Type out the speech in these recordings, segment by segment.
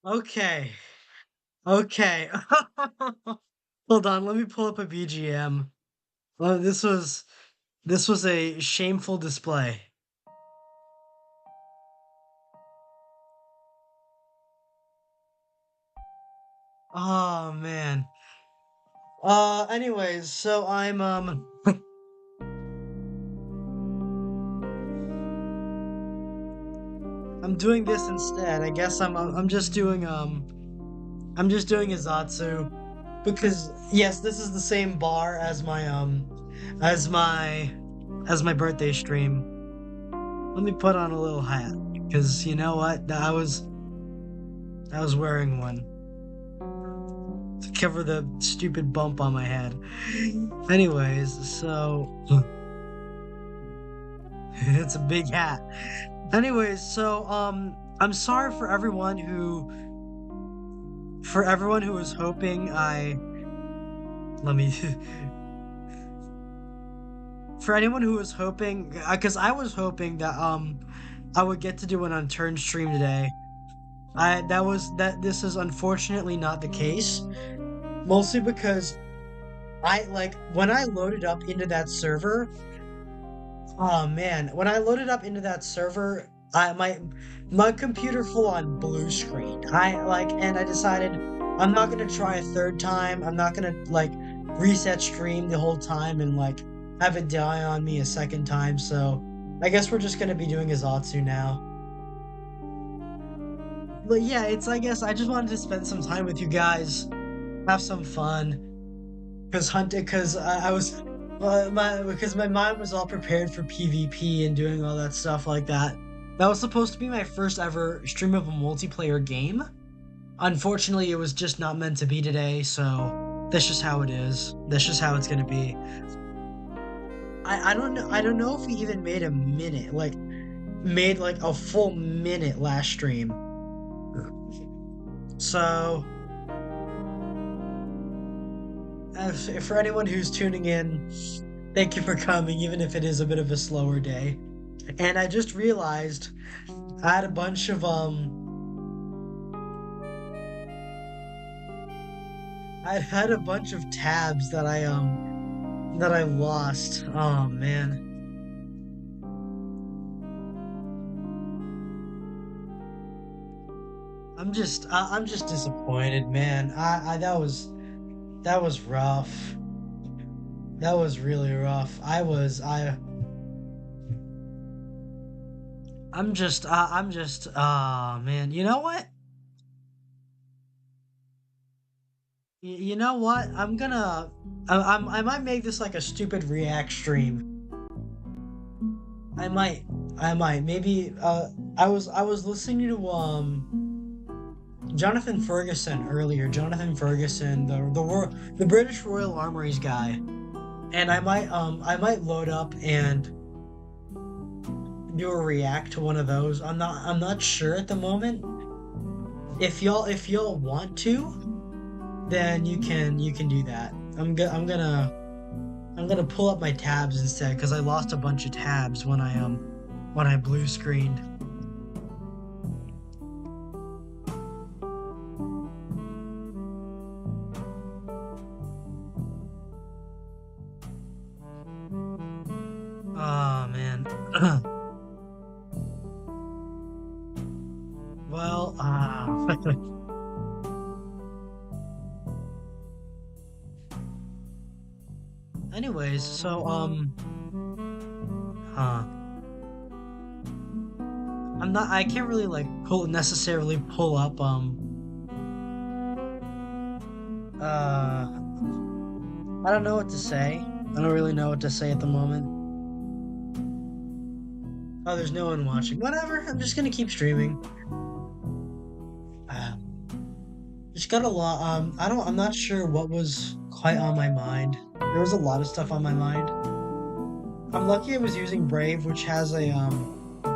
Okay. Okay. Hold on, let me pull up a BGM. This was a shameful display. Oh man. Anyways, so I'm doing this instead. I guess I'm just doing a Zatsu because yes, this is the same bar as as my as my birthday stream. Let me put on a little hat because you know what? I was wearing one to cover the stupid bump on my head. Anyways, so it's a big hat. Anyways, so I'm sorry for everyone who was hoping I let me for anyone who was hoping because I was hoping that I would get to do an unturned stream today. I that was that This is unfortunately not the case. Mostly because I like when I loaded up into that server. Oh man, when I loaded up into that server, I my computer full on blue screen. And I decided I'm not gonna try a third time. I'm not gonna like reset stream the whole time and like have it die on me a second time. So I guess we're just gonna be doing a Zatsu now. But yeah, it's I guess I just wanted to spend some time with you guys, have some fun. Because I was my because my mind was all prepared for PvP and doing all that stuff like that. That was supposed to be my first ever stream of a multiplayer game. Unfortunately, it was just not meant to be today, so that's just how it is. That's just how it's gonna be. I don't know if we even made a minute, made like a full minute last stream. So for anyone who's tuning in, thank you for coming, even if it is a bit of a slower day. And I just realized I had a bunch of I had a bunch of tabs that I lost. Oh man. I'm just disappointed, man. I that was rough. That was really rough. I'm just man. You know what? You know what? I might make this like a stupid react stream. I might I might maybe I was listening to Jonathan Ferguson earlier. Jonathan Ferguson, the British Royal Armories guy. And I might load up and do a react to one of those. I'm not sure at the moment. If y'all want to, then you can do that. I'm gonna pull up my tabs instead because I lost a bunch of tabs when I blue screened. Oh man. Well, anyways, so huh. I can't really like necessarily pull up uh I don't know what to say. I don't really know what to say at the moment. Oh, there's no one watching. Whatever. I'm just gonna keep streaming. Uh, just got a lot. I'm not sure what was quite on my mind. There was a lot of stuff on my mind. I'm lucky I was using Brave, which has a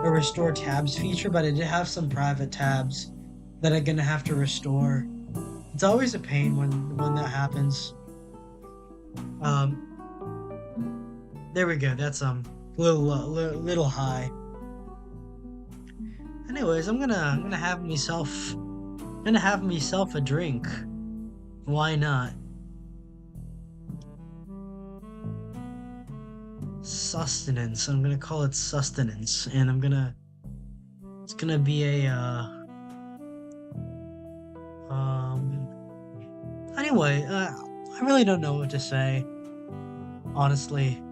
restore tabs feature, but I did have some private tabs that I'm gonna have to restore. It's always a pain when that happens. Um, there we go. That's little high. Anyways, I'm gonna have myself Gonna have myself a drink. Why not? Sustenance. I'm gonna call it sustenance, and it's gonna be a um. Anyway, I really don't know what to say, honestly.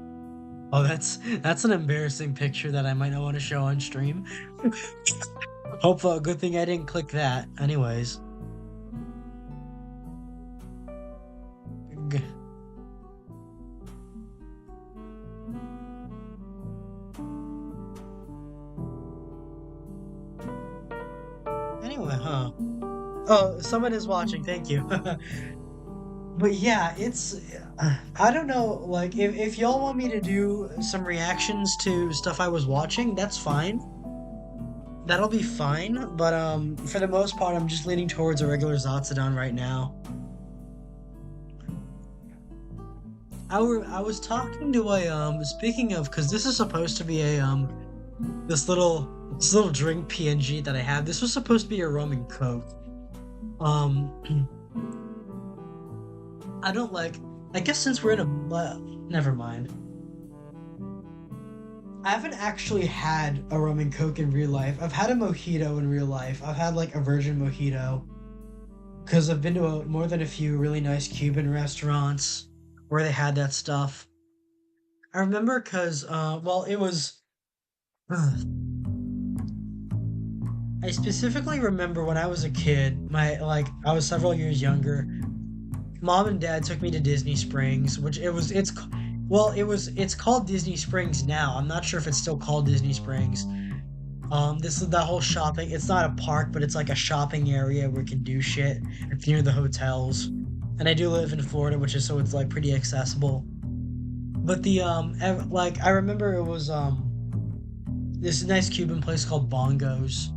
Oh, that's an embarrassing picture that I might not want to show on stream. Hope good thing I didn't click that. Anyways. G- Anyway, huh? Oh, someone is watching. Thank you. But yeah, it's I don't know, like if y'all want me to do some reactions to stuff I was watching, that's fine. That'll be fine, but for the most part I'm just leaning towards a regular ZATSUDAN right now. I was talking to a speaking of, cuz this is supposed to be a this little this little drink PNG that I have. This was supposed to be a rum and coke. Um I don't like I guess since we're in a never mind. I haven't actually had a rum and coke in real life. I've had a mojito in real life. I've had like a virgin mojito because I've been to more than a few really nice Cuban restaurants where they had that stuff. I remember because well it was I specifically remember when I was a kid, my like I was several years younger. Mom and dad took me to Disney Springs, which well it's called Disney Springs now. I'm not sure if it's still called Disney Springs. This is that whole shopping. It's not a park, but it's like a shopping area where you can do shit. It's near the hotels. And I do live in Florida, which is so it's like pretty accessible. But the like I remember it was this nice Cuban place called Bongos.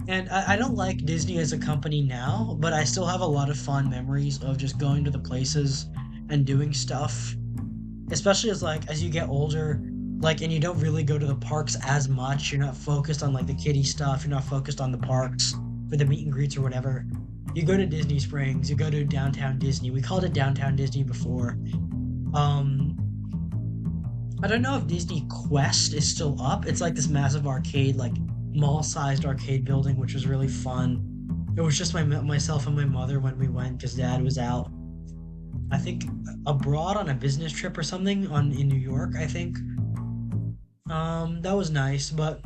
And I don't like Disney as a company now, but I still have a lot of fond memories of just going to the places and doing stuff. Especially as you get older, like and you don't really go to the parks as much. You're not focused on like the kiddie stuff, you're not focused on the parks or the meet and greets or whatever. You go to Disney Springs, you go to downtown Disney. We called it downtown Disney before. Um I don't know if Disney Quest is still up. It's like this massive arcade, like mall-sized arcade building, which was really fun. It was just myself and my mother when we went because Dad was out. I think abroad on a business trip or something on in New York. I think. That was nice, but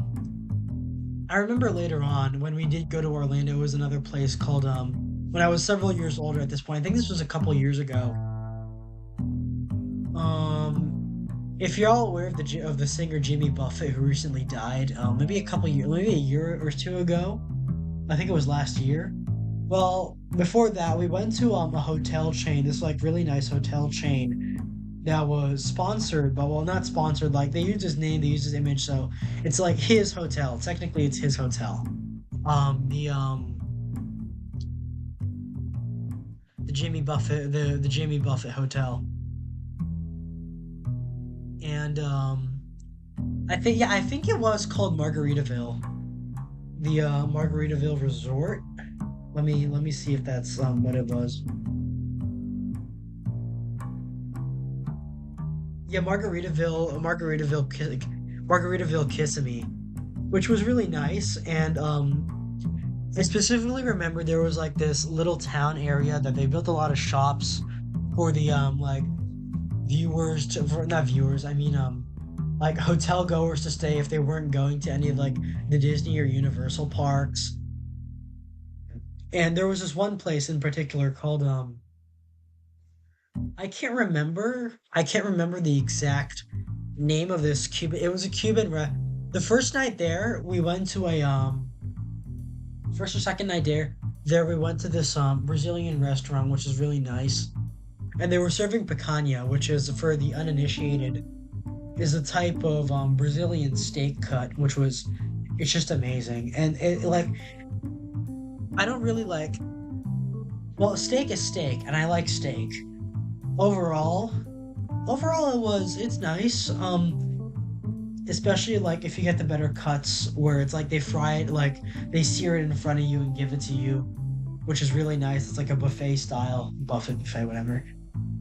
I remember later on when we did go to Orlando, it was another place called when I was several years older at this point. I think this was a couple years ago. If you're all aware of the singer Jimmy Buffett who recently died, maybe maybe a year or two ago, I think it was last year. Well, before that, we went to a hotel chain, this like really nice hotel chain that was sponsored, but well, not sponsored. Like they used his name, they used his image, so it's like his hotel. Technically, it's his hotel. Um, the um, the Jimmy Buffett hotel, and I think it was called Margaritaville, the Margaritaville Resort. Let me see if that's what it was. Yeah, Margaritaville Kissimmee, which was really nice. And I specifically remember there was like this little town area that they built a lot of shops for the like viewers to for not viewers, I mean like hotel goers to stay if they weren't going to any of like the Disney or Universal parks. And there was this one place in particular called I can't remember the exact name of this Cuban. It was a the first night there, we went to a first or second night there we went to this Brazilian restaurant which is really nice. And they were serving picanha, which is for the uninitiated is a type of Brazilian steak cut, which was it's just amazing. And it like I don't really like well, steak is steak and I like steak. Overall, it's nice. especially like if you get the better cuts where it's like they fry it, like they sear it in front of you and give it to you, which is really nice. It's like a buffet style, buffet, whatever.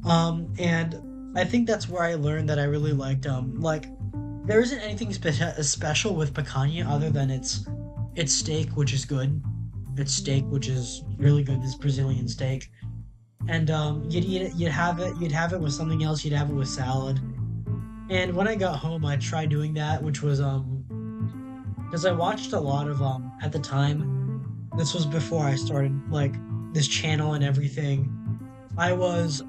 And I think that's where I learned that I really liked like there isn't anything special with picanha other than it's steak, which is good. It's steak, which is really good. This Brazilian steak, and you'd eat it, you'd have it with something else. You'd have it with salad. And when I got home, I tried doing that, which was because I watched a lot of at the time. This was before I started like this channel and everything. I was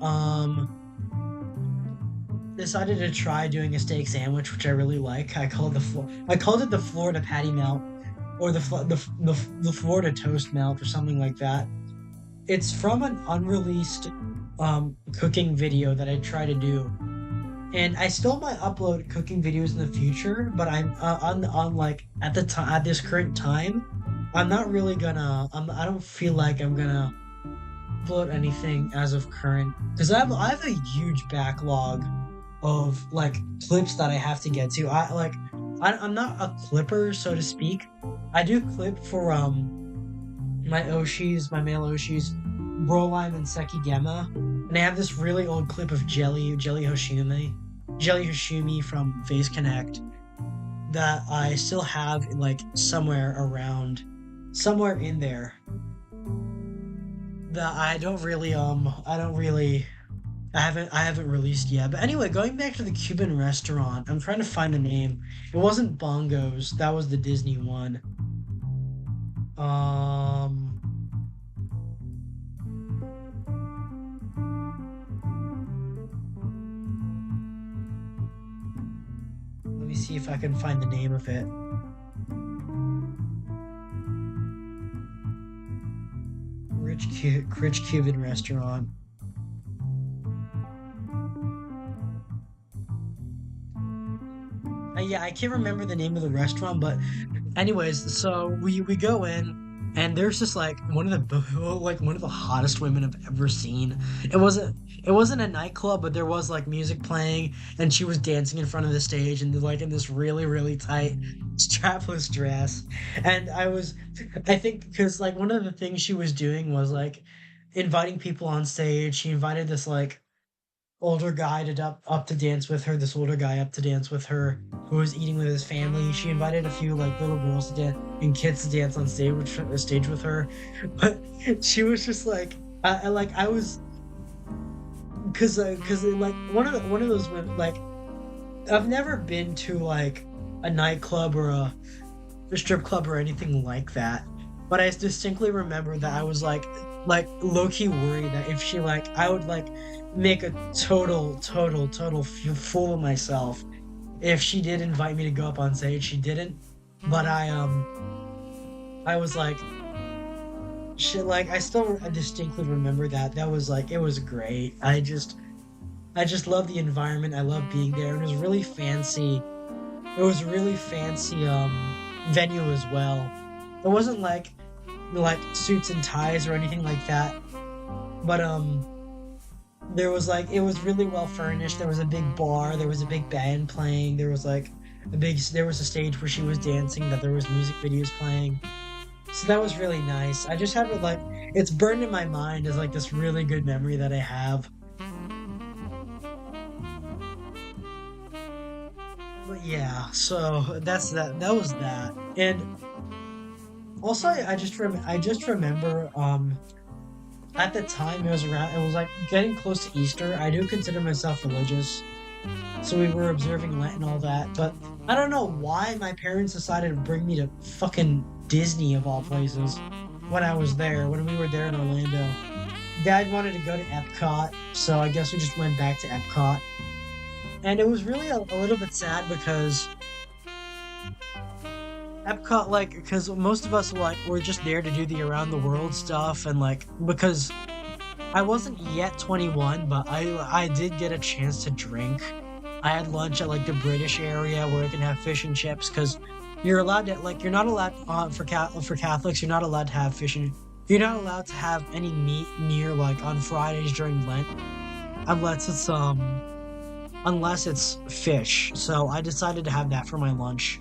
decided to try doing a steak sandwich, which I really like. I called it the Florida patty melt, or the Florida toast melt, or something like that. It's from an unreleased cooking video that I try to do, and I still might upload cooking videos in the future. But I'm on like at the time at this current time, I'm not really gonna. I don't feel like I'm gonna upload anything as of current because I have a huge backlog of like clips that I have to get to. I'm not a clipper, so to speak. I do clip for my Oshis, my male Oshis, Brolime and Sekigema, and I have this really old clip of Jelly Hashumi from Face Connect that I still have like somewhere in there that I haven't released yet. But anyway, going back to the Cuban restaurant, I'm trying to find the name. It wasn't Bongos, that was the Disney one. Um Let me see if I can find the name of it. Rich Cuban restaurant. Yeah, I can't remember the name of the restaurant, but anyways, so we go in, and there's just like one of the hottest women I've ever seen. It wasn't a nightclub, but there was like music playing, and she was dancing in front of the stage, and like in this really tight strapless dress. And I think because like one of the things she was doing was like inviting people on stage. She invited this like older guy up to dance with her. This older guy up to dance with her, who was eating with his family. She invited a few like little girls to dance and kids to dance on stage with her. But she was just like, I was, cause like one of those women, like I've never been to like a nightclub or a strip club or anything like that. But I distinctly remember that I was like low key worried that if she like I would like make a total fool of myself if she did invite me to go up on stage. She didn't, but I was like shit. Like I distinctly remember that was like it was great. I just love the environment. I love being there. And it was really fancy. It was a really fancy venue as well. It wasn't like suits and ties or anything like that, but there was like it was really well furnished. There was a big bar, there was a big band playing, there was like there was a stage where she was dancing, that there was music videos playing. So that was really nice. I just have it like it's burned in my mind as like this really good memory that I have. But yeah, so that was that. And also, I just remember at the time it was like getting close to Easter. I do consider myself religious, so we were observing Lent and all that. But I don't know why my parents decided to bring me to fucking Disney of all places when we were there in Orlando. Dad wanted to go to Epcot, so I guess we just went back to Epcot. And it was really a little bit sad because Epcot, like, because most of us like were just there to do the around the world stuff, and like because I wasn't yet 21, but I did get a chance to drink. I had lunch at like the British area where I can have fish and chips because you're allowed to like you're not allowed for Catholics, you're not allowed to have you're not allowed to have any meat near like on Fridays during Lent unless it's unless it's fish. So I decided to have that for my lunch.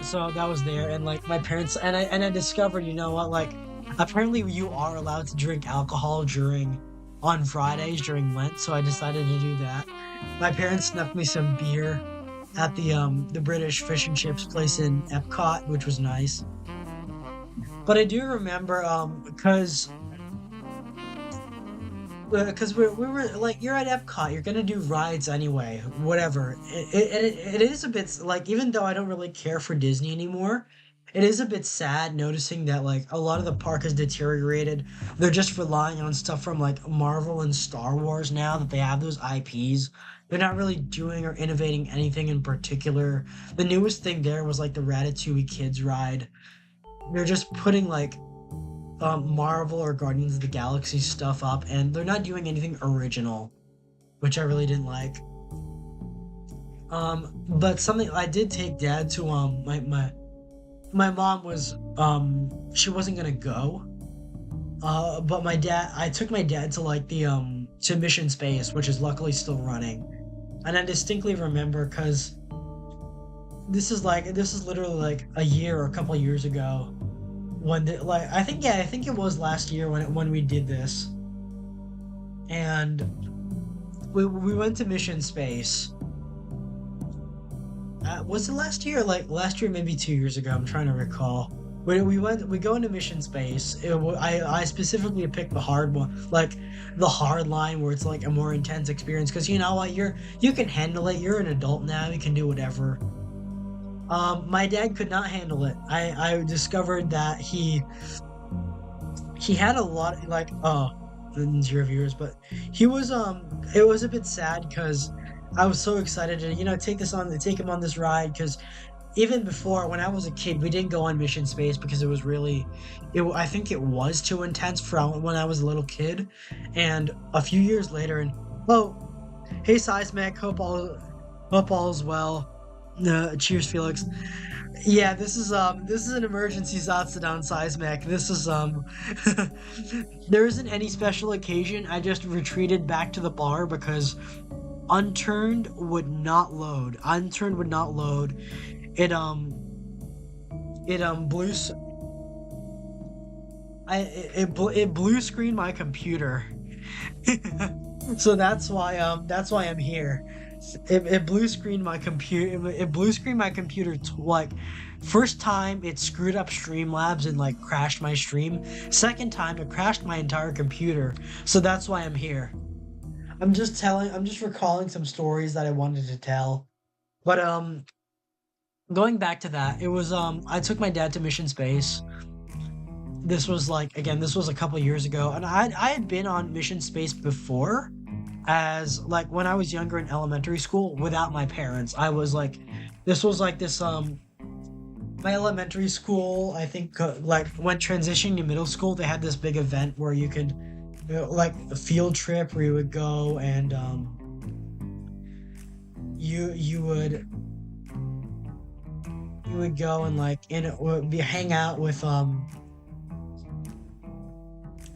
So that was there, and like my parents and I discovered, you know what, like apparently you are allowed to drink alcohol during on Fridays during Lent, so I decided to do that. My parents snuck me some beer at the British fish and chips place in Epcot, which was nice. But I do remember because we were like, you're at Epcot, you're gonna do rides anyway, whatever. It is a bit like, even though I don't really care for Disney anymore, it is a bit sad noticing that like a lot of the park has deteriorated. They're just relying on stuff from like Marvel and Star Wars now that they have those IPs. They're not really doing or innovating anything in particular. The newest thing there was like the Ratatouille Kids ride. They're just putting like Marvel or Guardians of the Galaxy stuff up, and they're not doing anything original, which I really didn't like. But something I did take Dad to my mom was she wasn't gonna go. But I took my dad to like the to Mission Space, which is luckily still running, and I distinctly remember because this is literally like a year or a couple of years ago when like I think it was last year when we did this, and we went to Mission Space. Was it last year? Like last year, maybe 2 years ago. I'm trying to recall. We go into Mission Space. I specifically picked the hard one, like the hard line where it's like a more intense experience. Because you know what, you can handle it. You're an adult now. You can do whatever. My dad could not handle it. I discovered that he had a lot like zero viewers, but he was it was a bit sad because I was so excited to take him on this ride because even before when I was a kid we didn't go on Mission Space because it was really I think it was too intense for when I was a little kid, and a few years later and oh hey Seismic, hope all is well. Cheers, Felix. Yeah, this is an emergency ZATSUDAN Seismic. This is there isn't any special occasion. I just retreated back to the bar because Unturned would not load. Unturned would not load. It blue it blue screened my computer. So that's why I'm here. It blue screened my computer. It blue screened my computer like first time it screwed up Streamlabs and like crashed my stream. Second time it crashed my entire computer. So that's why I'm here. I'm just recalling some stories that I wanted to tell. But going back to that, it was I took my dad to Mission Space. This was like again, this was a couple years ago, and I had been on Mission Space before, as like when I was younger in elementary school without my parents. I was like, this was like this my elementary school. I think like when transitioning to middle school, they had this big event where you could like a field trip where you would go and you would go and like hang out with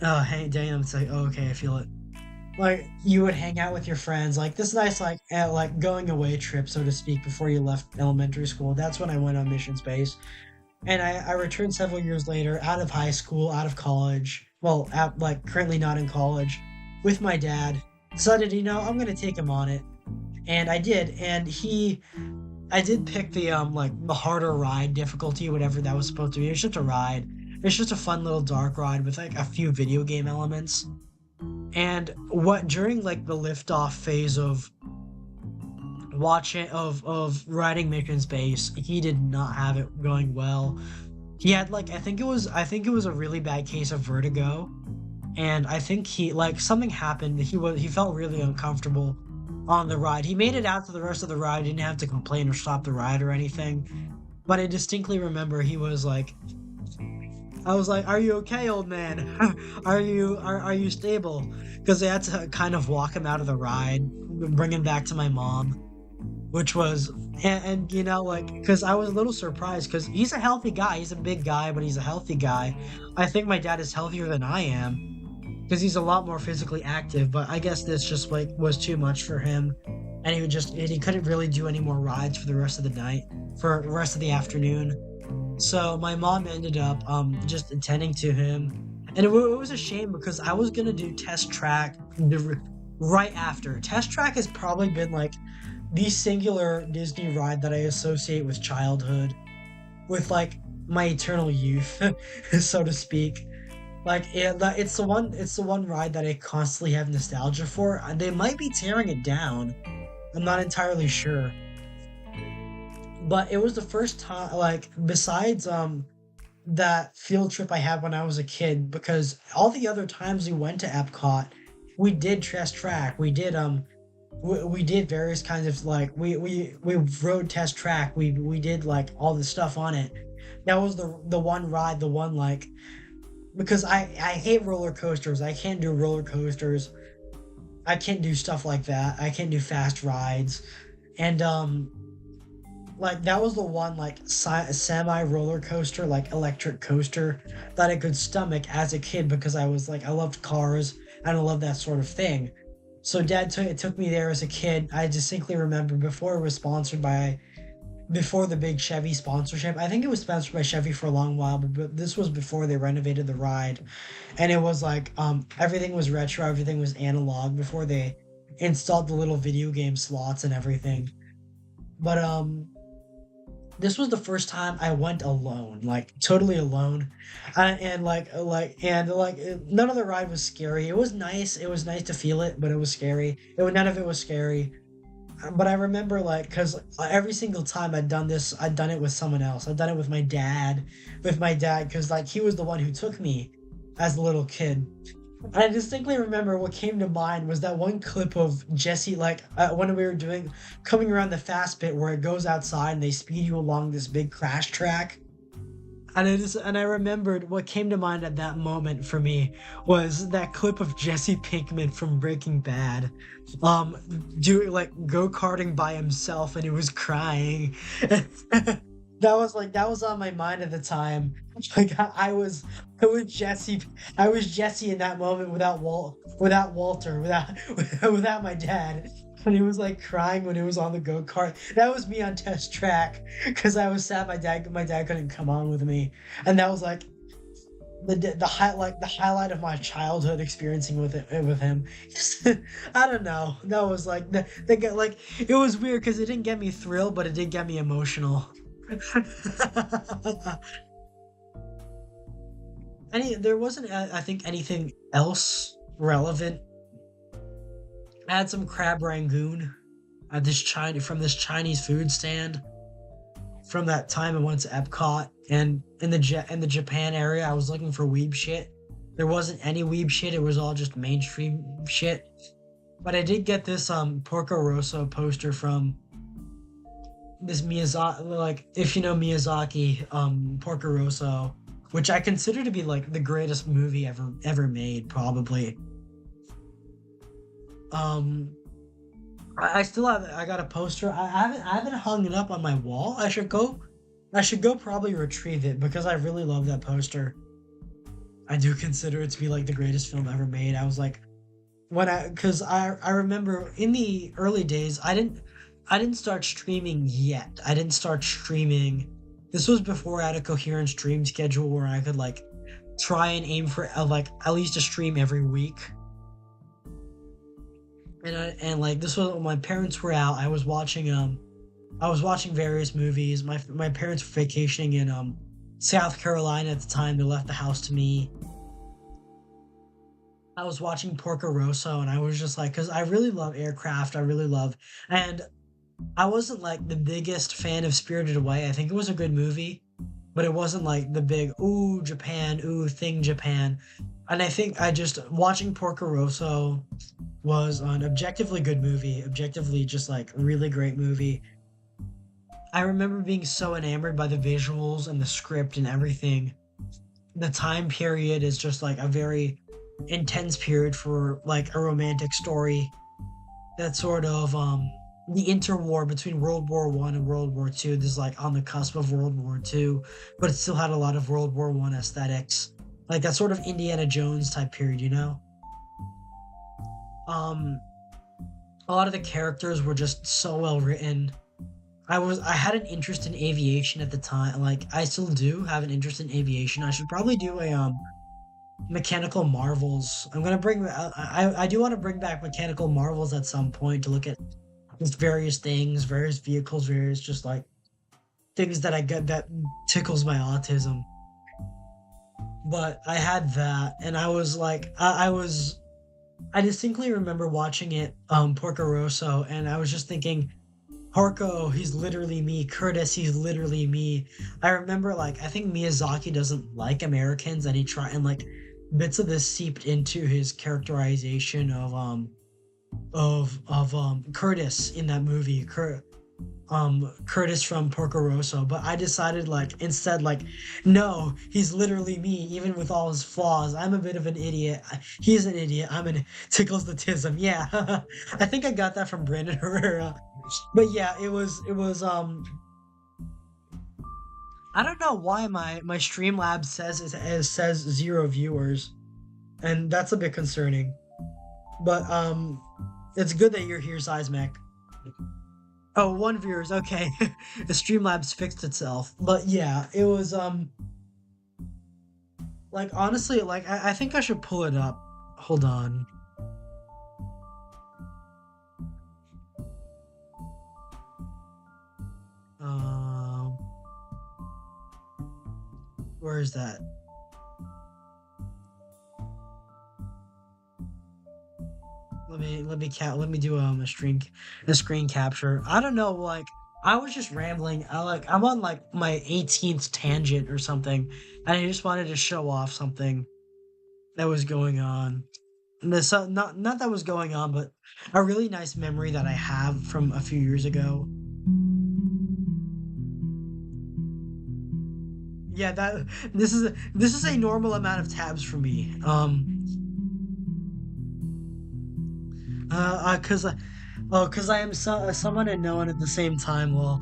oh hey damn, it's like, oh, okay, I feel it. Like you would hang out with your friends, like this nice like going away trip, so to speak, before you left elementary school. That's when I went on Mission Space, and I returned several years later, out of high school, out of college. Well, like currently not in college, with my dad. Decided, I'm gonna take him on it, and I did. And I did pick the like the harder ride difficulty, whatever that was supposed to be. It's just a ride. It's just a fun little dark ride with like a few video game elements. And what during like the liftoff phase of riding Mission Space, he did not have it going well. He had like I think it was a really bad case of vertigo, and I think he like something happened. He felt really uncomfortable on the ride. He made it out to the rest of the ride. He didn't have to complain or stop the ride or anything. But I distinctly remember he was like, I was like, "Are you okay, old man? are you stable?" Because they had to kind of walk him out of the ride, bring him back to my mom, which was and like because I was a little surprised because he's a healthy guy. He's a big guy, but he's a healthy guy. I think my dad is healthier than I am. because he's a lot more physically active. But I guess this just like was too much for him, and he couldn't really do any more rides for the rest of the night, for the rest of the afternoon. So my mom ended up just attending to him, and it was a shame because I was gonna do test track right after. Test track has probably been like the singular Disney ride that I associate with childhood, with like my eternal youth, so to speak. Like it's the one ride that I constantly have nostalgia for. They might be tearing it down. I'm not entirely sure. But it was the first time, like, besides that field trip I had when I was a kid, because all the other times we went to Epcot, we did test track. We did various kinds of like we rode test track. We did like all the stuff on it. That was the one ride, the one like, because I hate roller coasters. I can't do roller coasters. I can't do stuff like that. I can't do fast rides. And like that was the one like semi roller coaster, like electric coaster, that I could stomach as a kid because I was like, I loved cars and I love that sort of thing. So dad took me there as a kid. I distinctly remember before it was sponsored by, before the big Chevy sponsorship. I think it was sponsored by Chevy for a long while, but this was before they renovated the ride. And it was like everything was retro, everything was analog before they installed the little video game slots and everything. But this was the first time I went alone, like totally alone, and none of the ride was scary. It was nice. It was nice to feel it, but it was scary. None of it was scary. But I remember like, cause every single time I'd done this, I'd done it with someone else. I'd done it with my dad, cause like he was the one who took me as a little kid. I distinctly remember what came to mind was that one clip of Jesse, like when we were doing coming around the fast bit where it goes outside and they speed you along this big crash track. And I remembered what came to mind at that moment for me was that clip of Jesse Pinkman from Breaking Bad, doing like go-karting by himself and he was crying. That was on my mind at the time. Like I was Jesse, I was Jesse in that moment without Walter, without my dad. And he was like crying when he was on the go-kart. That was me on test track because I was sad my dad couldn't come on with me. And that was like the highlight of my childhood experiencing with him. I don't know. That was like like it was weird because it didn't get me thrilled, but it did get me emotional. There wasn't, I think, anything else relevant. I had some crab rangoon at from this Chinese food stand from that time I went to Epcot, and in the Japan area I was looking for weeb shit. There wasn't any weeb shit, it was all just mainstream shit. But I did get this Porco Rosso poster from this Miyazaki, like if you know Miyazaki, Porco Rosso, which I consider to be like the greatest movie ever made, probably. Um, I still have, I got a poster. I haven't hung it up on my wall. I should go probably retrieve it because I really love that poster. I do consider it to be like the greatest film ever made. I was like, because I remember in the early days, I didn't start streaming yet. I didn't start streaming. This was before I had a coherent stream schedule where I could like try and aim for like at least a stream every week. And like this was when my parents were out. I was watching various movies. My parents were vacationing in South Carolina at the time. They left the house to me. I was watching Porco Rosso and I was just like, because I really love aircraft. And I wasn't like the biggest fan of Spirited Away. I think it was a good movie, but it wasn't like the big, ooh, Japan, ooh, thing Japan. And I think I just, watching Porco Rosso was an objectively good movie, objectively just like really great movie. I remember being so enamored by the visuals and the script and everything. The time period is just like a very intense period for like a romantic story. That sort of the interwar between World War One and World War Two. This is like on the cusp of World War Two, but it still had a lot of World War One aesthetics. Like that sort of Indiana Jones type period, you know? Um, a lot of the characters were just so well written. I had an interest in aviation at the time. Like I still do have an interest in aviation. I should probably do a mechanical marvels. I'm gonna bring I do want to bring back mechanical marvels at some point to look at just various things, various vehicles, various just like things that I get that tickles my autism. But I had that, and I was like, I distinctly remember watching it, Porco Rosso, and I was just thinking, Porco, he's literally me. Curtis, he's literally me. I remember, like, I think Miyazaki doesn't like Americans, and he tried, and like, bits of this seeped into his characterization of Curtis in that movie. Curtis from Porco Rosso, but I decided like instead like no, he's literally me even with all his flaws. I'm a bit of an idiot. He's an idiot. I'm an tickles the tism. Yeah. I think I got that from Brandon Herrera. But yeah, it was I don't know why my Streamlabs says 0 viewers, and that's a bit concerning. But it's good that you're here, Seismic. Oh, 1 viewers. Okay, the Streamlabs fixed itself. But yeah, it was like honestly, like I think I should pull it up. Hold on. Um, where is that? Let me do a screen capture. I don't know, like I was just rambling. I'm on like my 18th tangent or something, and I just wanted to show off something that was going on. And this not that was going on, but a really nice memory that I have from a few years ago. Yeah, that this is a normal amount of tabs for me. Cause oh, cause I am someone and no one at the same time. Well,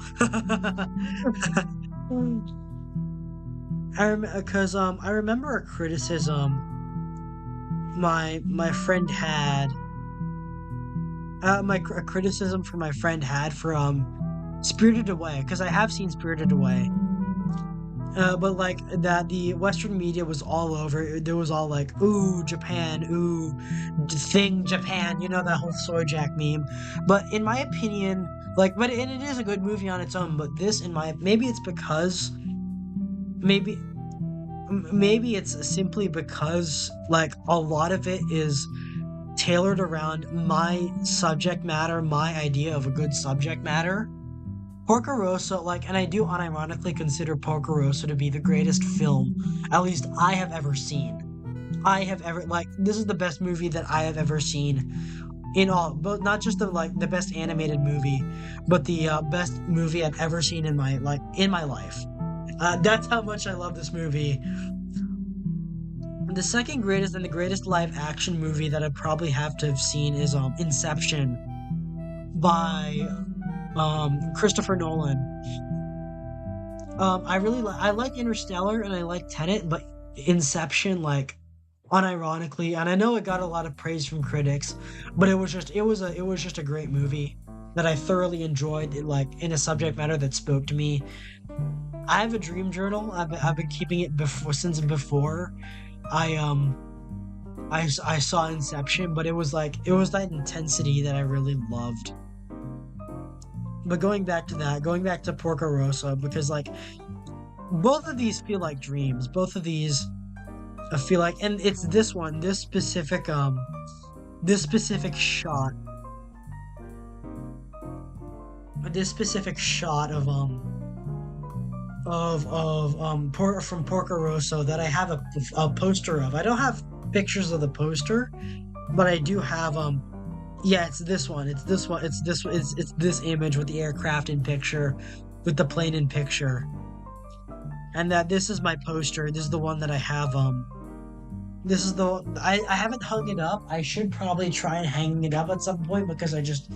cause I remember a criticism my friend had. A criticism for my friend had for Spirited Away, cause I have seen Spirited Away. But like that, the Western media was all over. There was all like, "Ooh, Japan, ooh, thing Japan," you know that whole soy jack meme. But in my opinion, like, but and it is a good movie on its own. But this, in my maybe it's because maybe maybe it's simply because like a lot of it is tailored around my subject matter, my idea of a good subject matter. Porco Rosso, like, and I do unironically consider Porco Rosso to be the greatest film, at least I have ever seen. I have ever like this is the best movie that I have ever seen in all, but not just the best animated movie, but the best movie I've ever seen in my life. That's how much I love this movie. The second greatest and the greatest live action movie that I probably have to have seen is Inception by Christopher Nolan. I like Interstellar and I like Tenet, but Inception, like, unironically, and I know it got a lot of praise from critics, but it was just a great movie that I thoroughly enjoyed, like in a subject matter that spoke to me. I have a dream journal. I've been keeping it before since before I I saw Inception, but it was that intensity that I really loved. But going back to Porco Rosso, because like both of these feel like dreams. Both of these I feel like, and it's this one, this specific shot, this specific shot from Porco Rosso that I have a poster of. I don't have pictures of the poster, but I do have yeah, it's this one. It's this one. It's this image with the aircraft in picture, with the plane in picture. And that this is my poster. This is the one that I have this is the I haven't hung it up. I should probably try and hang it up at some point because I just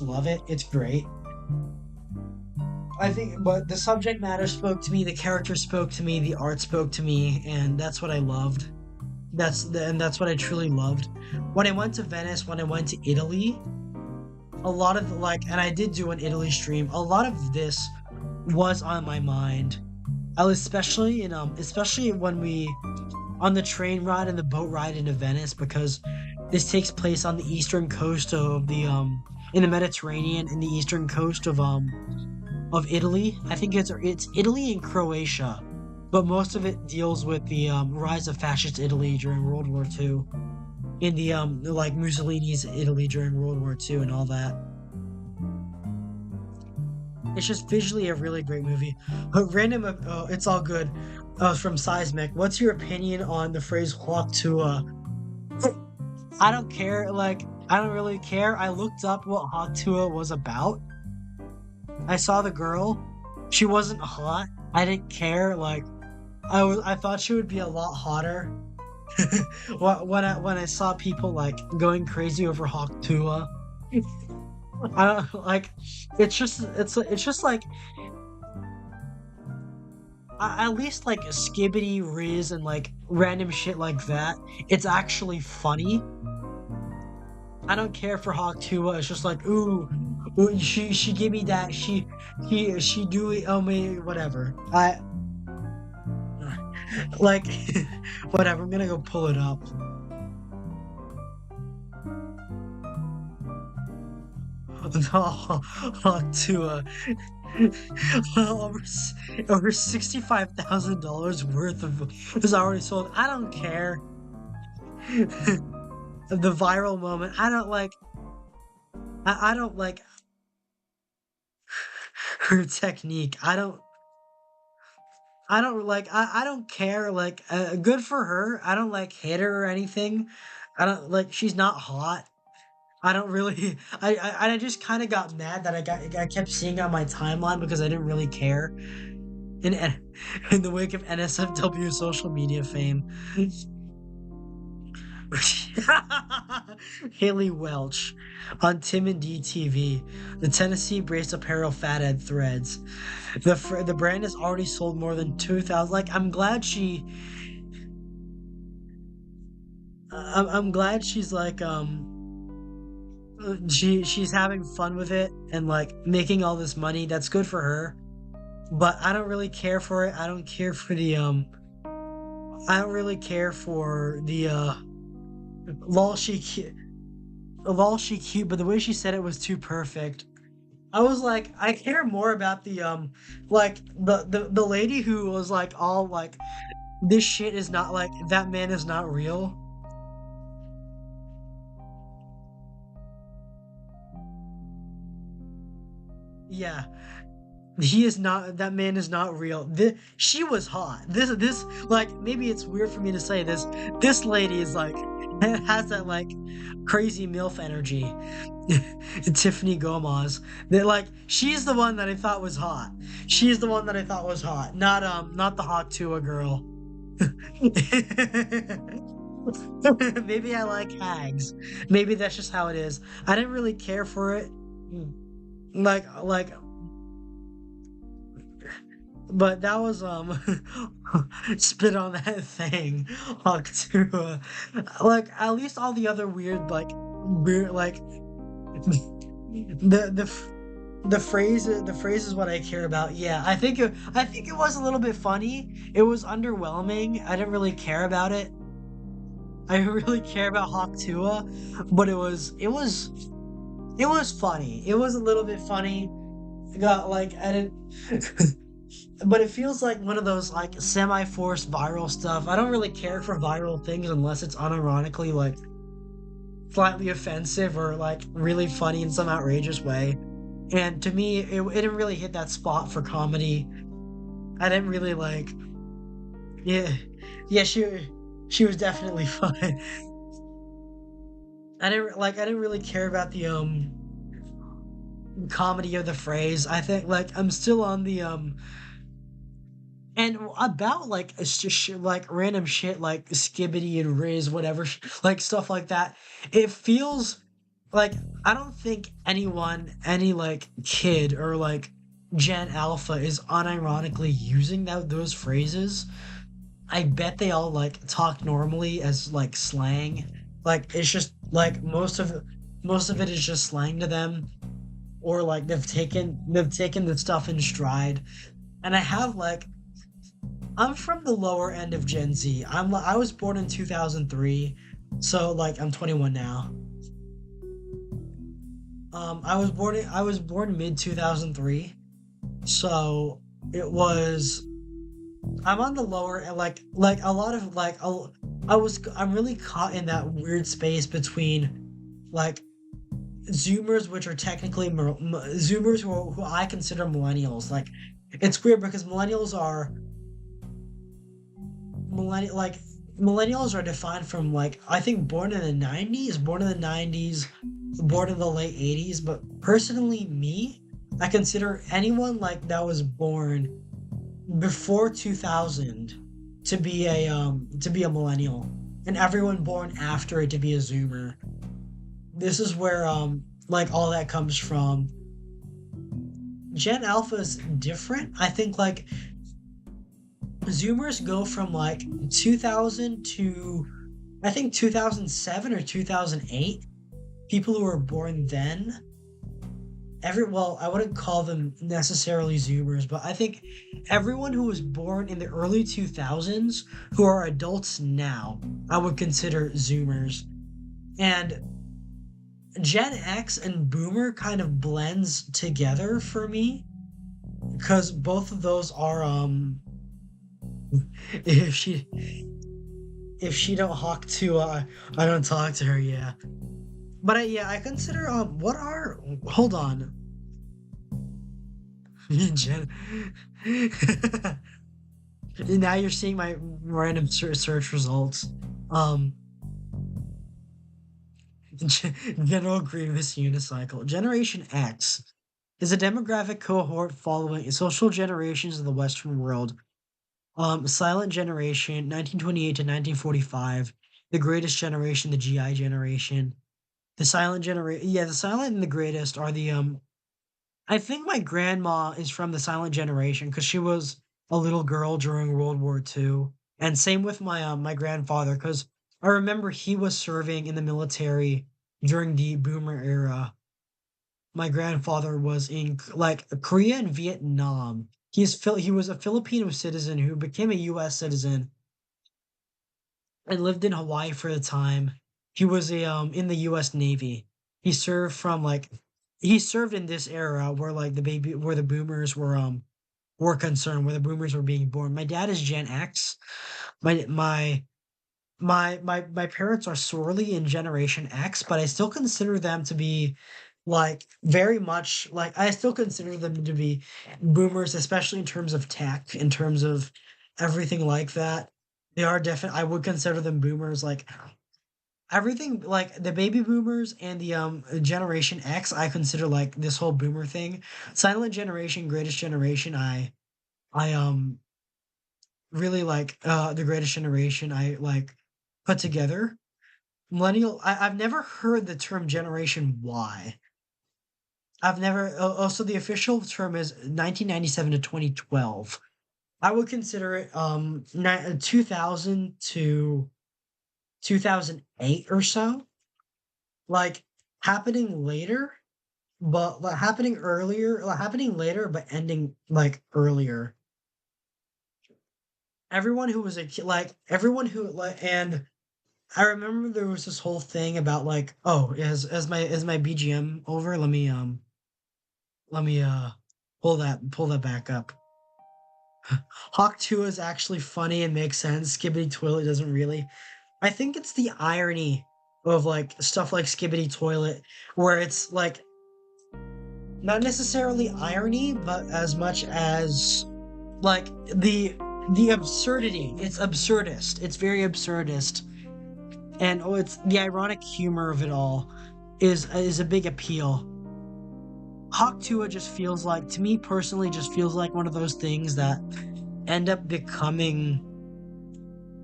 love it. It's great. I think, but the subject matter spoke to me, the character spoke to me, the art spoke to me, and that's what I loved. And that's what I truly loved. When I went to Venice, when I went to Italy, a lot of and I did do an Italy stream. A lot of this was on my mind. I was especially when we on the train ride and the boat ride into Venice, because this takes place on the eastern coast of the in the Mediterranean, in the eastern coast of Italy. I think it's Italy and Croatia, but most of it deals with the rise of fascist Italy during World War II, in the like Mussolini's Italy during World War II and all that. It's just visually a really great movie. Random, it's all good. From Seismic. What's your opinion on the phrase "Hawk Tua"? I don't care. I don't really care. I looked up what Hawk Tua was about. I saw the girl. She wasn't hot. I didn't care. I thought she would be a lot hotter. When I saw people going crazy over Hawk Tua. I don't like. It's just like at least like Skibbity Riz and random shit like that. It's actually funny. I don't care for Hawk Tuah. It's just like, ooh, she give me that. She do it. Oh me, whatever. I like whatever. I'm gonna go pull it up. No, Hawk Tuah. over over $65,000 worth of is already sold. I don't care. The viral moment. I don't like her technique. I don't care. Good for her. I don't hate her or anything. I don't she's not hot. I don't really I just kind of got mad that I kept seeing on my timeline because I didn't really care in in the wake of NSFW social media fame. Haley Welch on Tim and D TV. The Tennessee Brace Apparel Fathead Threads. The brand has already sold more than 2,000. I'm glad I'm glad she's she's having fun with it and making all this money. That's good for her. But I don't really care for it. I don't care for the I don't really care for the lol she cute. Lol she cute, but the way she said it was too perfect. I was like, I care more about the the lady who was all this shit is not that man is not real. Yeah. He is not. That man is not real. She was hot. This maybe it's weird for me to say this. This lady is has that crazy milf energy. Tiffany Gomez. That she's the one that I thought was hot. She's the one that I thought was hot. Not the hot Tua girl. Maybe I like hags. Maybe that's just how it is. I didn't really care for it. Like But that was spit on that thing. Octua. At least all the other weird the phrase is what I care about. Yeah, I think it was a little bit funny. It was underwhelming. I didn't really care about it. I didn't really care about Hawk Tua, but it was funny. It was a little bit funny. Got I didn't but it feels like one of those semi-forced viral stuff. I don't really care for viral things unless it's unironically slightly offensive or really funny in some outrageous way. And to me, it didn't really hit that spot for comedy. I didn't really yeah, yeah, she was definitely fun. I didn't really care about the comedy of the phrase. I think I'm still on the and about it's just random shit Skibbity and Riz, whatever, stuff like that. It feels I don't think any kid or Gen Alpha is unironically using those phrases. I bet they all like talk normally as like slang. Like it's just like most of it is just slang to them, or like they've taken the stuff in stride. And I have like I'm from the lower end of Gen Z. I was born in 2003, so like I'm 21 now. I was born mid 2003, so it was I'm on the lower and like a lot of I'm really caught in that weird space between like Zoomers, which are technically Zoomers who I consider millennials. Like it's weird because millennial like millennials are defined from like I think born in the 90s, born in the late 80s. But personally, me, I consider anyone like that was born before 2000 to be a millennial, and everyone born after it to be a Zoomer. This is where like all that comes from. Gen Alpha is different. I think like Zoomers go from like 2000 to I think 2007 or 2008. People who were born then. I wouldn't call them necessarily Zoomers, but I think everyone who was born in the early 2000s who are adults now, I would consider Zoomers. And Gen X and Boomer kind of blends together for me because both of those are if she don't hawk to I don't talk to her, yeah. But I consider what are hold on. Gen Now you're seeing my random search results. Um, General Grievous Unicycle. Generation X is a demographic cohort following social generations of the Western world. Silent Generation, 1928 to 1945. The Greatest Generation, the GI Generation. The Silent Generation, yeah, the Silent and the Greatest are the I think my grandma is from the Silent Generation because she was a little girl during World War II, and same with my grandfather because I remember he was serving in the military during the Boomer era. My grandfather was in like Korea and Vietnam. He was a Filipino citizen who became a U.S. citizen and lived in Hawaii for the time. He was a in the U.S. Navy. He served from like he served in this era where like the boomers were concerned, where the boomers were being born. My dad is Gen X. My my my parents are sorely in Generation X, but I still consider them to be like very much like I still consider them to be boomers, especially in terms of tech, in terms of everything like that. They are definitely I would consider them boomers. Like everything like the baby boomers and the Generation X, I consider like this whole boomer thing. Silent Generation, Greatest Generation, I really like the Greatest Generation. I like put together. I've never heard the term Generation Y. I've never also the official term is 1997 to 2012. I would consider it 2000 to 2008 or so. Like happening later, but like happening earlier, happening later but ending like earlier. Everyone who was a kid, like everyone who like and I remember there was this whole thing about like, oh, is my BGM over? Let me pull that back up. Hawk 2 is actually funny and makes sense. Skibbity Toilet doesn't really. I think it's the irony of like stuff like Skibbity Toilet, where it's like not necessarily irony, but as much as like the absurdity. It's absurdist. It's very absurdist. And oh, it's the ironic humor of it all is a big appeal. Hawk Tuah just feels like, to me personally, just feels like one of those things that end up becoming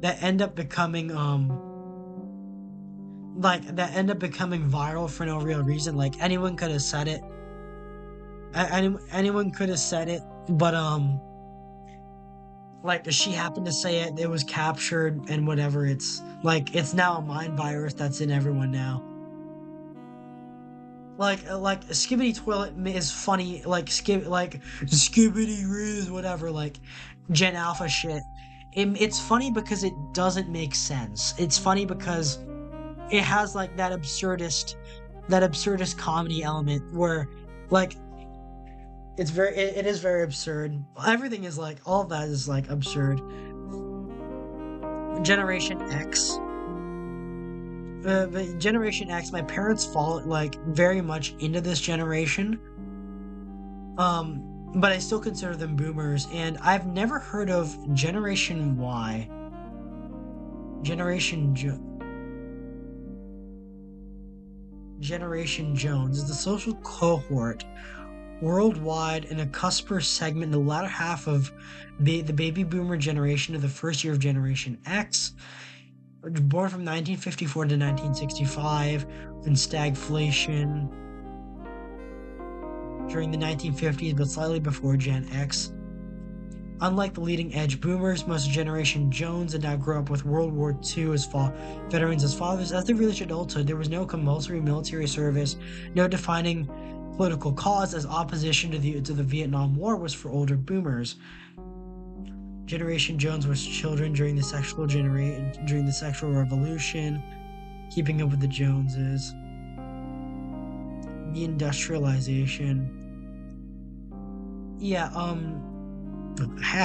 that end up becoming viral for no real reason. Like anyone could have said it. Anyone could have said it, but like she happened to say it, it was captured and whatever. It's like it's now a mind virus that's in everyone now. Like Skibbity Toilet is funny, like Skibbity Riz, whatever, like Gen Alpha shit. It's funny because it doesn't make sense. It's funny because it has like that absurdist comedy element where like it is very absurd. Everything is like all of that is like absurd. Generation X. The Generation X, my parents fall like very much into this generation. But I still consider them boomers, and I've never heard of Generation Y. Generation Generation Jones is the social cohort worldwide in a cusper segment in the latter half of the baby boomer generation of the first year of Generation X, born from 1954 to 1965, in stagflation during the 1950s, but slightly before Gen X. Unlike the leading edge boomers, most of Generation Jones did not grow up with World War II as veterans as fathers. As they reached adulthood, there was no compulsory military service, no defining political cause, as opposition to the Vietnam War was for older boomers. Generation Jones was children during the sexual revolution, keeping up with the Joneses, the industrialization. Yeah, I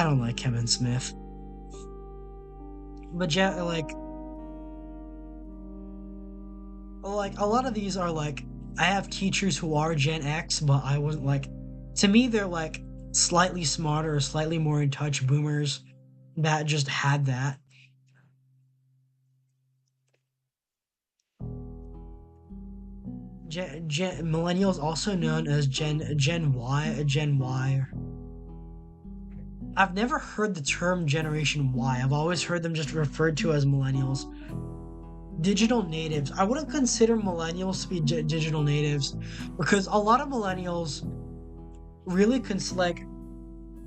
don't like Kevin Smith, but yeah, like a lot of these are like I have teachers who are Gen X, but I wasn't like. To me, they're like slightly smarter or slightly more in touch boomers that just had that. Millennials, also known as Gen Y, Gen Y. I've never heard the term Generation Y. I've always heard them just referred to as millennials. Digital natives. I wouldn't consider millennials to be digital natives because a lot of millennials really like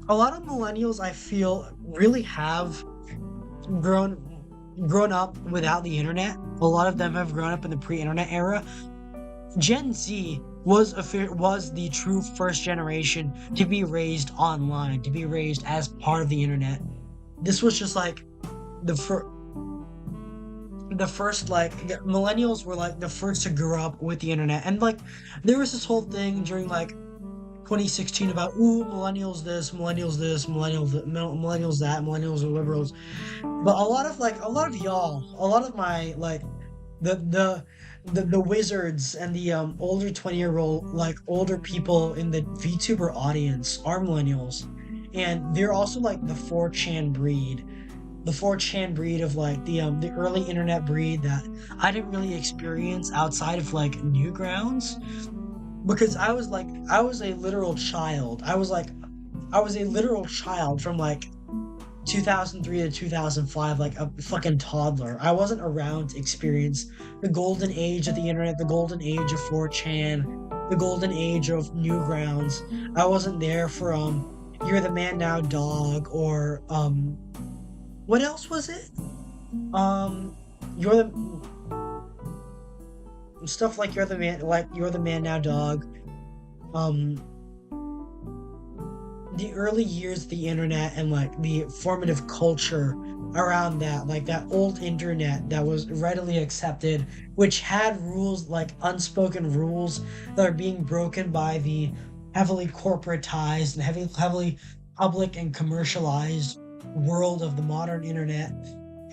a lot of millennials I feel really have grown up without the internet. A lot of them have grown up in the pre-internet era. Gen Z was the true first generation to be raised online, to be raised as part of the internet. This was just like the first like millennials were like the first to grow up with the internet, and like there was this whole thing during like 2016 about millennials this, millennials this, millennials that, millennials are liberals. But a lot of y'all, a lot of my like the wizards and the older 20-year-old like older people in the VTuber audience are millennials, and they're also like the 4chan breed. The 4chan breed of like the early internet breed that I didn't really experience outside of like Newgrounds, because I was a literal child. I was a literal child from like 2003 to 2005, like a fucking toddler. I wasn't around to experience the golden age of the internet, the golden age of 4chan, the golden age of Newgrounds. I wasn't there for You're the Man Now Dog, or what else was it? You're the stuff like You're the Man Now Dog. The early years of the internet and like the formative culture around that, like that old internet that was readily accepted, which had rules, like unspoken rules that are being broken by the heavily corporatized and heavily public and commercialized world of the modern internet,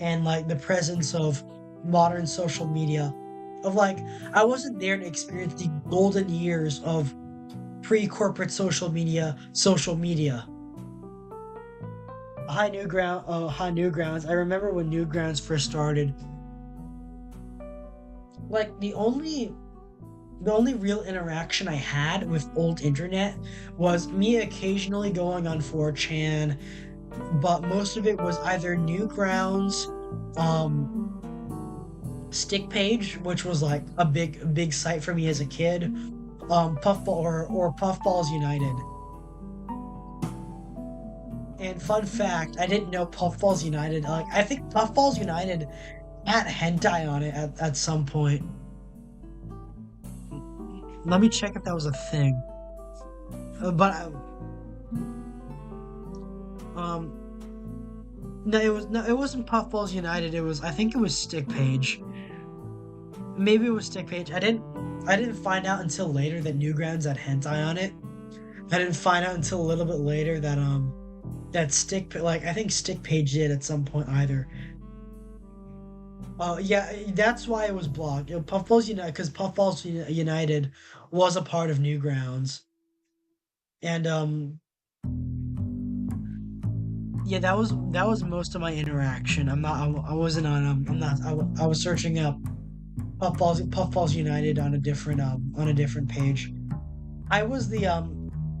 and like the presence of modern social media. Of like, I wasn't there to experience the golden years of pre-corporate social media. High Newgrounds. I remember when Newgrounds first started. Like the only real interaction I had with old internet was me occasionally going on 4chan, but most of it was either Newgrounds, Stick Page, which was like a big site for me as a kid, Puffball or Puffballs United. And fun fact, I didn't know Puffballs United. Like, I think Puffballs United had hentai on it at some point. Let me check if that was a thing. But um, no, it wasn't Puffballs United. I think it was Stick Page. Maybe it was Stick Page. I didn't find out until later that Newgrounds had hentai on it. I didn't find out until a little bit later that I think Stick Page did at some point either. Yeah, that's why it was blocked. Puffballs United, because Puffballs United was a part of Newgrounds, and yeah, that was most of my interaction. I wasn't on I was searching up Puffballs United on a different page. I was the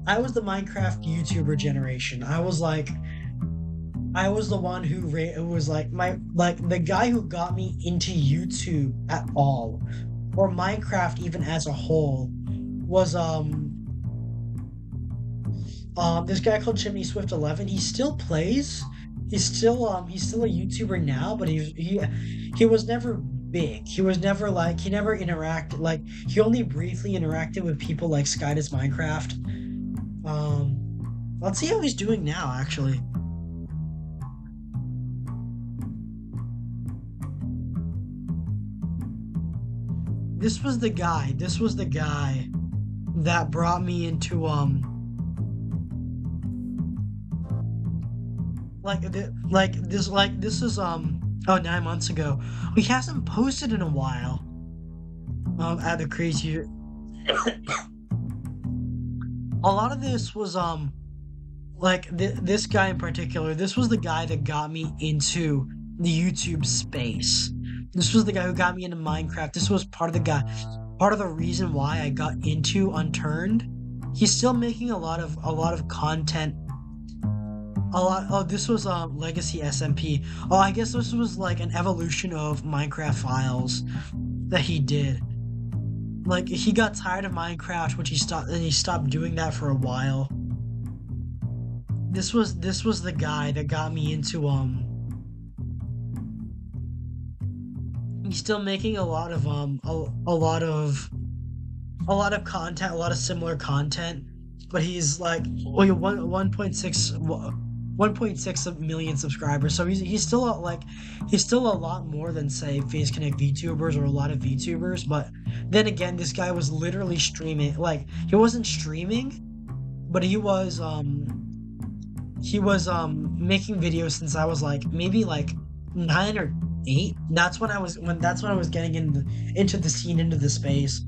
I was the Minecraft YouTuber generation. I was the one who was like the guy who got me into YouTube at all, or Minecraft even as a whole, was this guy called Chimney Swift 11. He still plays. He's still a YouTuber now, but he was never big. He was never like he never interacted like he only briefly interacted with people like Sky Does Minecraft. Let's see how he's doing now, actually. This was the guy. This was the guy that brought me into this is 9 months ago. He hasn't posted in a while. At the crazy. A lot of this was this guy in particular. This was the guy that got me into the YouTube space. This was the guy who got me into Minecraft. This was part of the reason why I got into Unturned. He's still making a lot of content. This was Legacy SMP. Oh, I guess this was like an evolution of Minecraft Files that he did. Like, he got tired of Minecraft, which he stopped doing that for a while. This was the guy that got me into he's still making a lot of content, a lot of similar content, but he's like 1.6 million subscribers, so he's still a lot more than, say, Face Connect VTubers or a lot of VTubers. But then again, this guy was literally streaming. Like, he wasn't streaming, but he was making videos since I was like maybe like 9 or 8. That's when I was getting into the scene, into the space.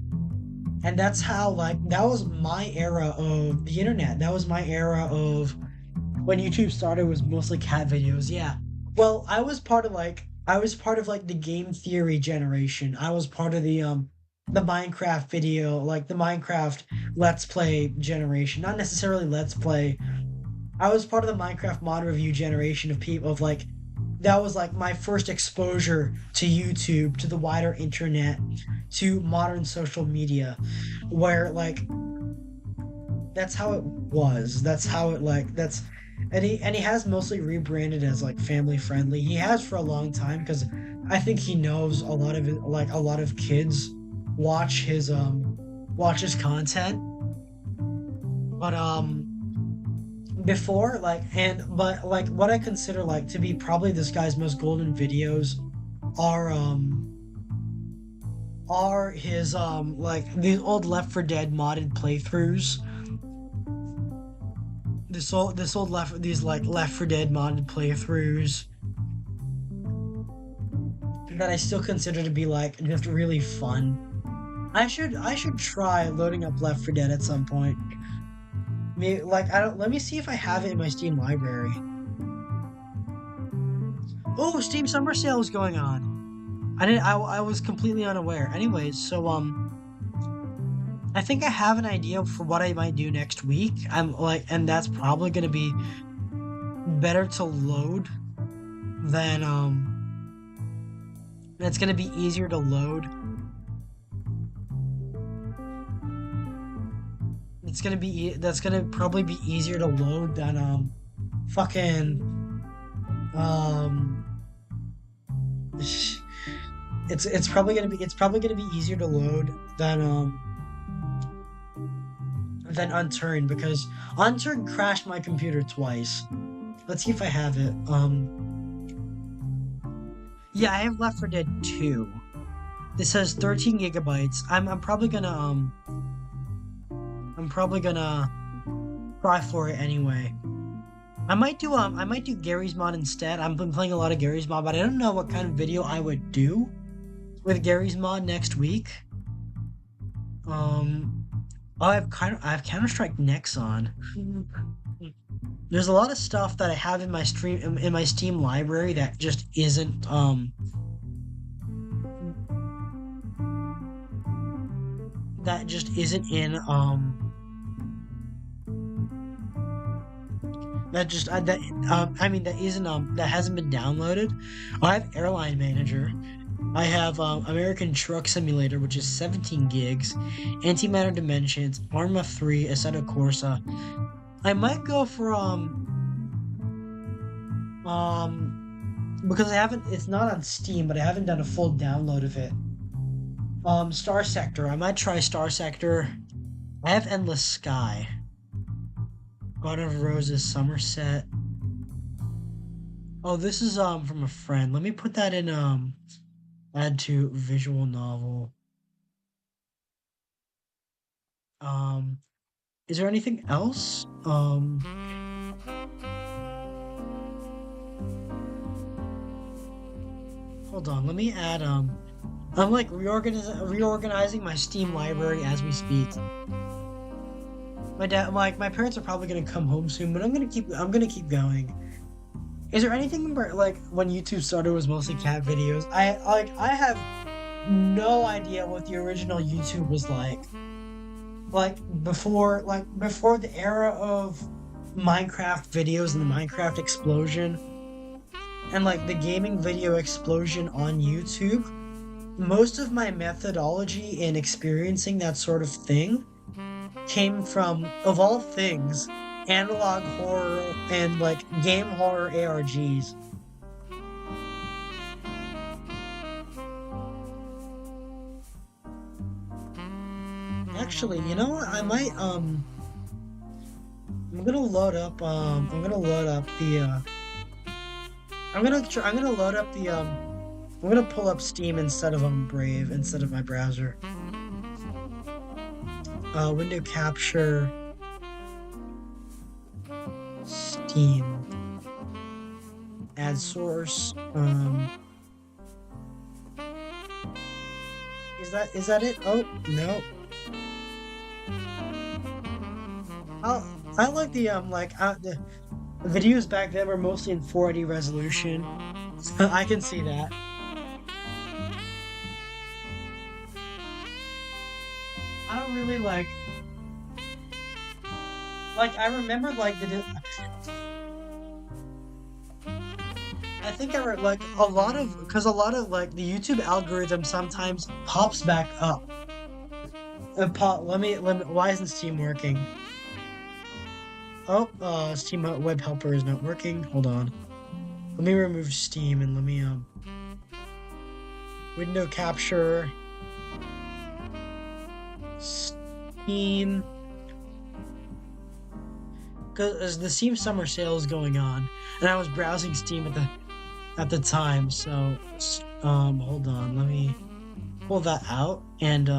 And that's how, that was my era of the internet. That was my era of when YouTube started, was mostly cat videos. Yeah. Well, I was part of the game theory generation. I was part of the Minecraft video, the Minecraft Let's Play generation. Not necessarily Let's Play. I was part of the Minecraft mod review generation of people that was my first exposure to YouTube, to the wider internet, to modern social media, where that's how it was. That's how it and he has mostly rebranded as family friendly. He has for a long time, because I think he knows a lot of kids watch his content. But before what I consider to be probably this guy's most golden videos are his these old Left 4 Dead modded playthroughs. These Left 4 Dead modded playthroughs that I still consider to be just really fun. I should try loading up Left 4 Dead at some point. Maybe, let me see if I have it in my Steam library. Oh, Steam Summer Sale is going on. I was completely unaware. Anyways, so I think I have an idea for what I might do next week. And that's probably gonna be better to load than it's gonna be easier to load. That's gonna probably be easier to load fucking um it's probably gonna be easier to load than Unturned because Unturned crashed my computer twice. Let's see if I have it. Yeah, I have Left 4 Dead 2. This has 13 gigabytes. I'm probably gonna try for it anyway. I might do Gary's mod instead. I've been playing a lot of Gary's mod, but I don't know what kind of video I would do with Gary's mod next week. Um, I have Counter-Strike Next on. There's a lot of stuff that I have in my in my Steam library that just isn't in that just that I mean that isn't that hasn't been downloaded. I have Airline Manager. I have American Truck Simulator, which is 17 gigs, Antimatter Dimensions, Arma 3, Assetto Corsa. I might go for because I haven't, it's not on Steam, but I haven't done a full download of it. Star Sector. I might try Star Sector. I have Endless Sky. God of Roses, Somerset. Oh, this is from a friend. Let me put that in add to visual novel. Is there anything else? Hold on, let me add I'm like reorganizing my Steam library as we speak. My parents are probably gonna come home soon, but I'm gonna keep going. Is there anything where, like, when YouTube started was mostly cat videos? I have no idea what the original YouTube was like. Like before the era of Minecraft videos and the Minecraft explosion and like the gaming video explosion on YouTube. Most of my methodology in experiencing that sort of thing came from, of all things, analog horror and like game horror ARGs. Actually, you know what? I'm gonna load up I'm gonna load up the I'm gonna pull up Steam instead of Brave instead of my browser. Window capture Steam. Add source. Is that it? Oh no. I like the videos back then were mostly in 480 resolution. I can see that. I don't really I remember I think I read like a lot of because a lot of like the YouTube algorithm sometimes pops back up. Let me why isn't Steam working? Oh, Steam web helper is not working. Hold on. Let me remove Steam and let me window capture Steam, because the Steam summer sale is going on, and I was browsing Steam at the time. So hold on, let me pull that out and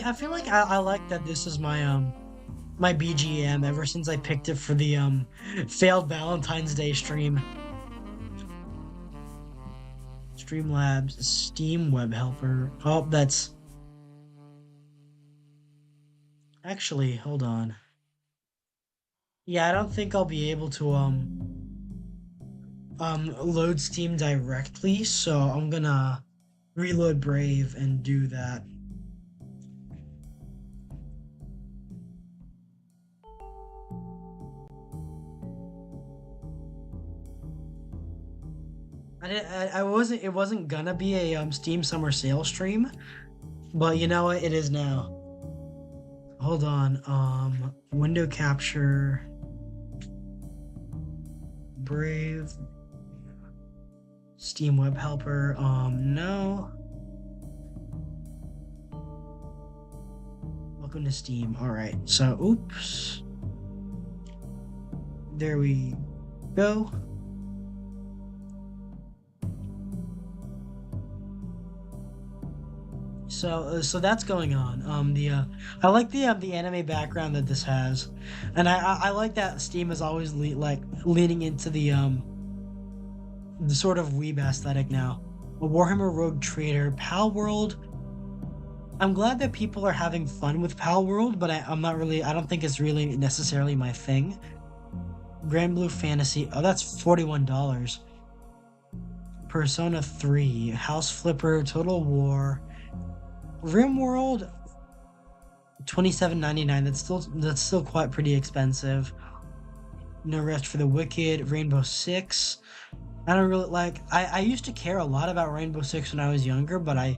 I feel like I like that this is my my BGM ever since I picked it for the failed Valentine's Day stream. Streamlabs Steam web helper. Oh, that's actually, hold on. Yeah, I don't think I'll be able to load Steam directly, so I'm gonna reload Brave and do that. I wasn't, it wasn't gonna be a Steam summer sale stream, But you know what? It is now. Hold on. Window capture. Brave. Steam web helper. No. Welcome to Steam. All right. So, oops. There we go. So that's going on. I like the anime background that this has, and I like that Steam is always leaning into the sort of weeb aesthetic now. A Warhammer Rogue Trader, Pal World. I'm glad that people are having fun with Pal World, but I'm not really. I don't think it's really necessarily my thing. Grand Blue Fantasy. Oh, that's $41. Persona 3, House Flipper, Total War, RimWorld, $27.99. That's still quite pretty expensive. No Rest for the Wicked, Rainbow Six. I don't really like. I used to care a lot about Rainbow Six when I was younger, but I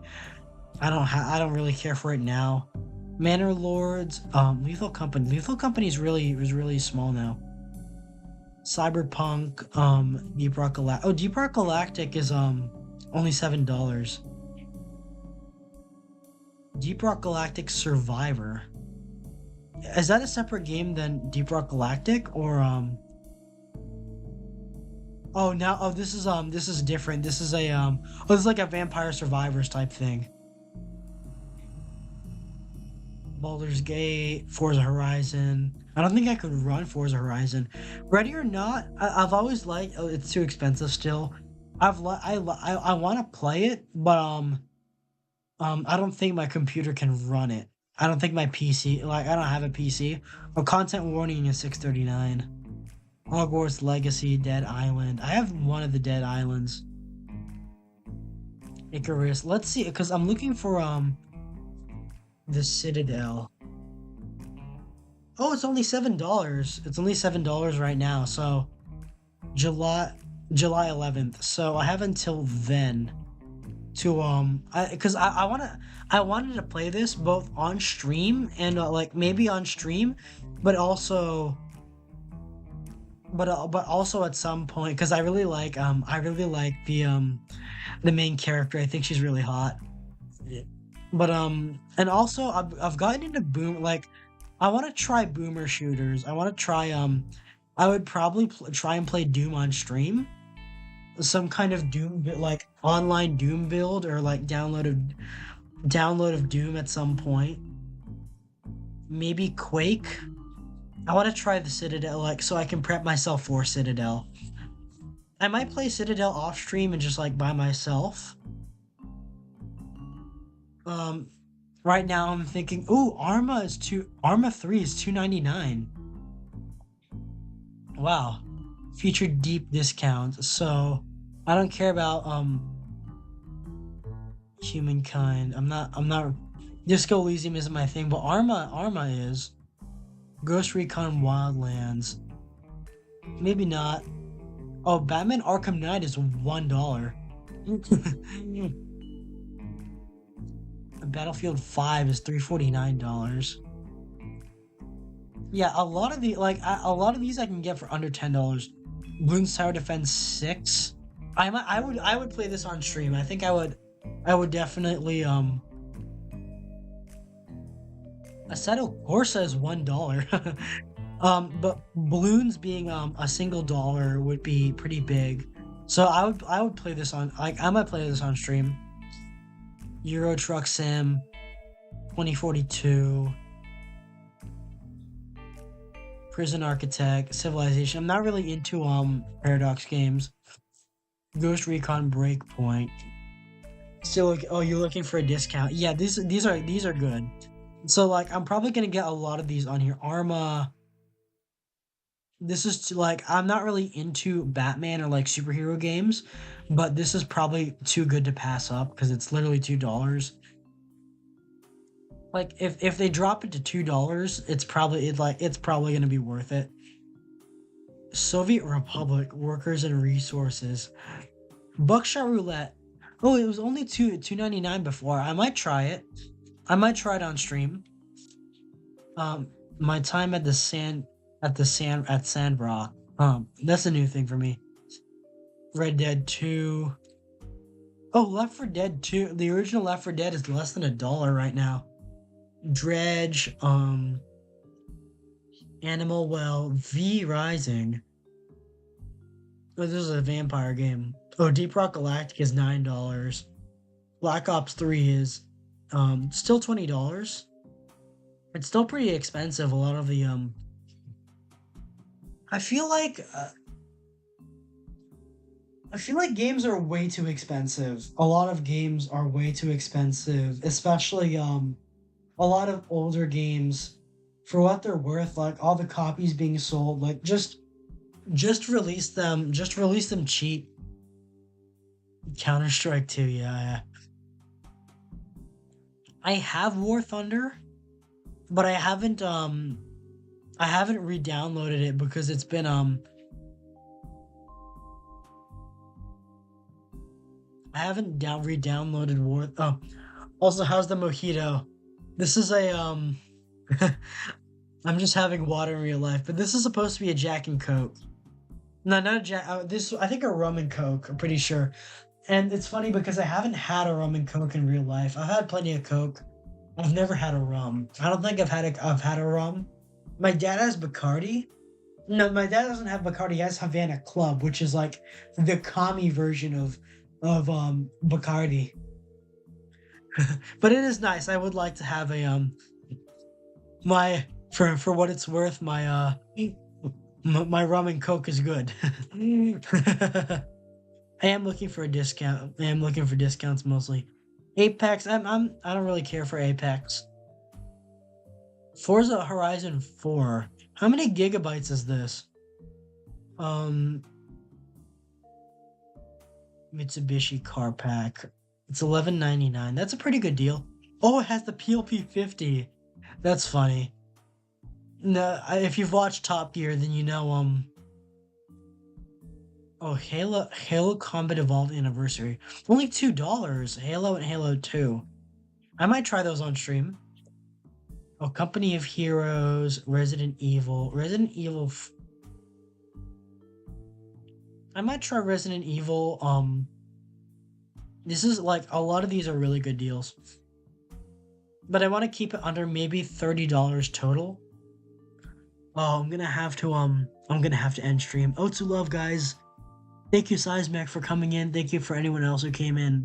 don't really care for it now. Manor Lords, Lethal Company. Lethal Company is really small now. Cyberpunk, Deep Rock Galactic. Oh, Deep Rock Galactic is only $7. Deep Rock Galactic Survivor. Is that a separate game than Deep Rock Galactic or Oh, now this is different. This is a this is like a Vampire Survivors type thing. Baldur's Gate, Forza Horizon. I don't think I could run Forza Horizon. Ready or Not, I've always liked. Oh, it's too expensive still. I want to play it, but I don't think my computer can run it. I don't think my PC, like I don't have a PC. A content warning is $6.39. Hogwarts Legacy, Dead Island. I have one of the Dead Islands. Icarus. Let's see, because I'm looking for the Citadel. Oh, it's only $7. It's only $7 right now. So July 11th. So I have until then to because I wanted to play this both on stream and like maybe on stream, but also at some point because I really like the main character. I think she's really hot. But and also I've gotten into boom, like I want to try boomer shooters. I want to try I would probably try and play Doom on stream. Some kind of Doom like online Doom build or like download of Doom at some point. Maybe Quake. I want to try the Citadel, like so I can prep myself for Citadel. I might play Citadel off stream and just like by myself. Right now I'm thinking, ooh, Arma 3 is $2.99. Wow. Featured deep discounts. So I don't care about Humankind. I'm not Disco Elysium isn't my thing, but Arma is. Ghost Recon Wildlands. Maybe not. Oh, Batman Arkham Knight is $1. Battlefield 5 is $349. Yeah, a lot of these I can get for under $10. Bloons Tower Defense 6. I would play this on stream. I think I would definitely Assetto Corsa is $1. But balloons being a single dollar would be pretty big. So I would play this on I might play this on stream. Euro Truck Sim 2042. Prison Architect, Civilization. I'm not really into Paradox games. Ghost Recon Breakpoint. Still, oh, you're looking for a discount? Yeah, these are good. So like, I'm probably gonna get a lot of these on here. Arma. This is like, I'm not really into Batman or like superhero games, but this is probably too good to pass up because it's literally $2. Like if they drop it to $2, it's probably gonna be worth it. Soviet Republic, Workers and Resources. Buckshot Roulette. Oh, it was only $2.99 before. I might try it. I might try it on stream. My time at Sandrock. That's a new thing for me. Red Dead 2. Oh, Left 4 Dead 2. The original Left 4 Dead is less than $1 right now. Dredge, Animal Well, V Rising. Oh, this is a vampire game. Oh, Deep Rock Galactic is $9. Black Ops 3 is still $20. It's still pretty expensive. A lot of the I feel like games are way too expensive. A lot of games are way too expensive, especially a lot of older games for what they're worth, like all the copies being sold, like just release them, cheap. Counter-Strike 2, yeah. I have War Thunder, but I haven't re-downloaded it because it's been I haven't re-downloaded War. Oh, also, how's the mojito? This is a I'm just having water in real life, but this is supposed to be a Jack and Coke. No, not a Jack. This, I think, a rum and Coke. I'm pretty sure. And it's funny because I haven't had a rum and Coke in real life. I've had plenty of Coke. I've never had a rum. I don't think I've had a rum. My dad has Bacardi. No, my dad doesn't have Bacardi. He has Havana Club, which is like the commie version of Bacardi. But it is nice. I would like to have a my for what it's worth, my my rum and Coke is good. I am looking for a discount. I am looking for discounts mostly. Apex, I don't really care for Apex. Forza Horizon 4. How many gigabytes is this? Mitsubishi car pack. It's $11.99. That's a pretty good deal. Oh, it has the PLP 50. That's funny. No, if you've watched Top Gear, then you know oh, Halo Combat Evolved Anniversary. Only $2. Halo and Halo 2. I might try those on stream. Oh, Company of Heroes, Resident Evil. I might try Resident Evil. This is like, a lot of these are really good deals. But I want to keep it under maybe $30 total. Oh, I'm gonna have to end stream. Oh, to love, guys. Thank you, Seismic, for coming in. Thank you for anyone else who came in.